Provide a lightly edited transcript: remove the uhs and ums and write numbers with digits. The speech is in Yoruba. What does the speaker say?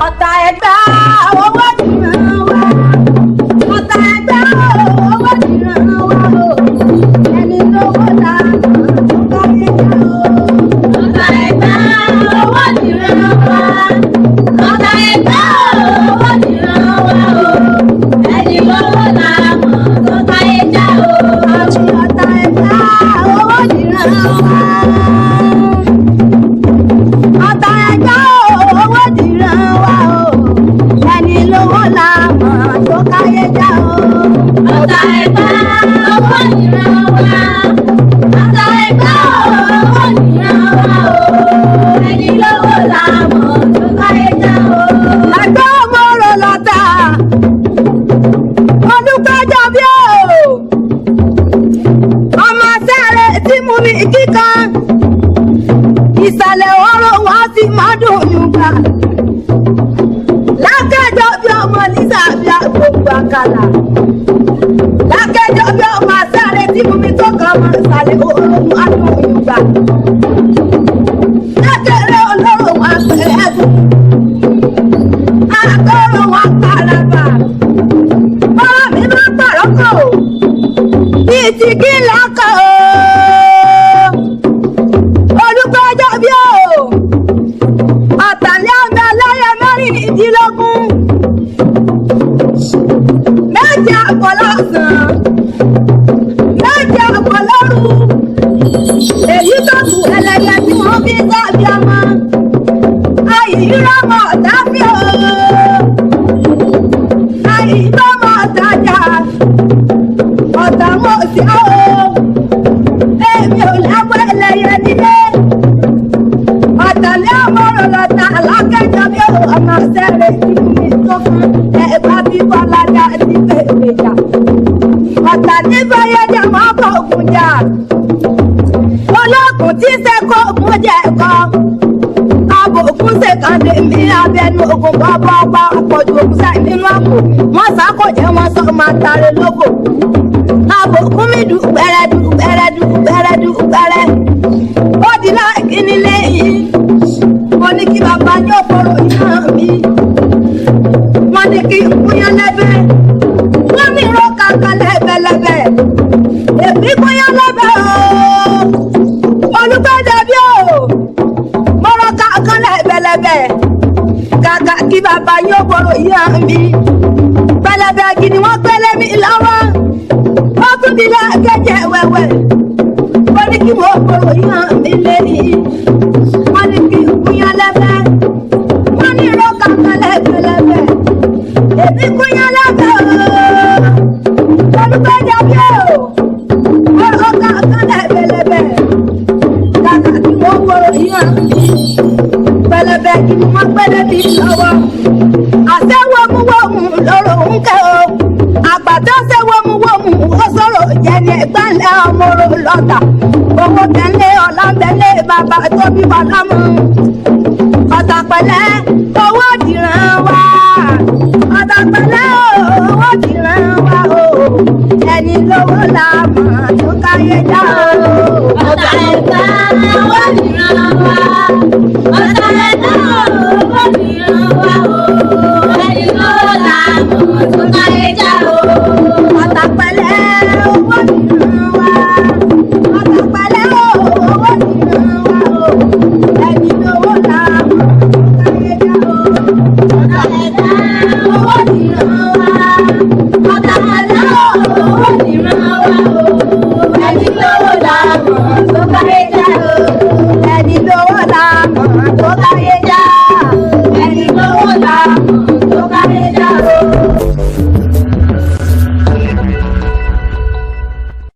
ọ̀tá ẹ̀gbá owó dìran wá ọ̀tá ẹ̀gbá owó dìran wá o ẹni lówó là mọ̀ tó káyé já o. ọ̀tá ẹ̀gbá owó dìran wá ọ̀tá ẹ̀gbá owó dìran wá o ẹni lówó là mọ̀ tó káyé já o. àti ọ̀tá ẹ̀gbá owó dìran wá ọ̀tá ẹ̀gbá owó dìran wá o ẹni lówó là mọ̀ tó káyé já o. ọ̀tá ẹ̀gbá owó dìran wá ọ̀tá ẹ̀gbá owó dìran wá o ẹni lówó là mọ̀ tó káyé já o. ẹgbẹ́ ọmọọ̀rọ̀ lọ́tà olùkọ́jọ́ bí o ọmọ sáré tí mú mi kíkan ìsàlẹ̀ ọ̀rọ̀ wọn sì máa dùn yùngbà lákẹ́jọ́ bí ọmọ nísà bí àgbògbò àkàlà lákẹ́jọ́ bí ọmọ sáré tí mú mi tó kàn mọ́ ìsàlẹ̀ ọ̀rọ̀ wọn dùn yùngbà lákẹ́rẹ́ olóró wọn pẹ̀lẹ́ ẹ̀dùn àtọ́rọ̀ wọn pàràbà ọ̀rọ̀ mi máa pàrọ́kọ̀ bíi ti kí lákọ̀ olùkọ́jọ́ bí o ọ̀tàlẹ́ ọ̀nà aláyẹ mẹ́rìndínlógún méje àbọ̀ lọ́sàn-án méje àbọ̀ lóru èyí tó kù ẹlẹ́yẹ tí wọ́n fi sábì ọmọ àyírámọ̀ ọ̀dáfí o àyírámọ̀ ọ̀dájà ọ̀tàmọ̀ sí o èmi ò lábọ̀ ẹlẹ́yẹ nílé ọ̀tàlẹ́ ọmọọ̀rọ̀ lọ́tà alákẹ́jọ́ bí ọmọ sẹ́rẹ̀ ìlú tó kàn ẹ̀bá bí bọ́lájà ní bèbèjà ọ̀tà nígbàyẹ̀jà máa kọ ògùn jà ológun tí sẹ́kọ̀ ògùn jẹ́ ẹ̀kọ́ ààbò ògùn ṣèkàndé mi abẹnú ògùn bọ́bọ́ pa àpọ̀jù ògùn sáì nínú àpò wọ́n sákòjẹ́ wọn sọ máa tààrẹ lóko ààbò ògùn mi dùgbẹ́rẹ́ dùgbẹ́rẹ́ dùgbẹ́rẹ́ dùgbẹ́rẹ́ ó di láìkí nílé yìí wọ́n ní kí bàbá ní òkòrò iná mi wọ́n ní kí kúnyán lẹ́bẹ̀ wọ́n ní ìró kankan lẹ́bẹ̀lẹ́bẹ̀ èbí kúnyán lẹ́bẹ̀ o olùgbẹ́dẹ bí o mọ́rọ́ kankan lẹ́bẹ̀lẹ́bẹ̀ kàkà kí bàbá ní òkòrò iná mi pẹlẹbẹ gidi wọ́n pẹlẹ mi lọ́wọ́ ó tún di lẹ́kẹ̀jẹ̀ wẹ́wẹ́ wọ́n ní kí wọ́n òkòrò iná mi lẹ́yìn wọ́n ní kí kúnyán lẹ́bẹ̀ wọ́n ní ìró kankan lẹ́bẹ̀lẹ́bẹ̀ èbí kúnyán lẹ́bẹ̀ o olùgbẹ́dẹ bí o mọ́rọ́ kankan lẹ́bẹ̀lẹ́bẹ̀ kàkà kí wọ́n òkòrò iná mi pẹlẹbẹ gidi wọ́n pẹlẹ mi lọ́wọ́ àṣẹwọ́múwọ́mù lọ́rọ̀ ń kẹ́ o àgbàdo ṣẹwọ́múwọ́mù ó sọ̀rọ̀ jẹ́ni ẹ̀gbọ́nlẹ̀ ọmọọ̀rọ̀ lọ́tà owó tẹ̀lé ọ̀làǹtẹ̀lé bàbá tóbi wà lámú ọ̀tàpẹ̀lẹ̀ owó dìran wá ọ̀tàpẹ̀lẹ̀ owó dìran wá o ẹni lówó là mọ̀ tó káyé já o ọ̀tà ẹ̀gbá owó dìran.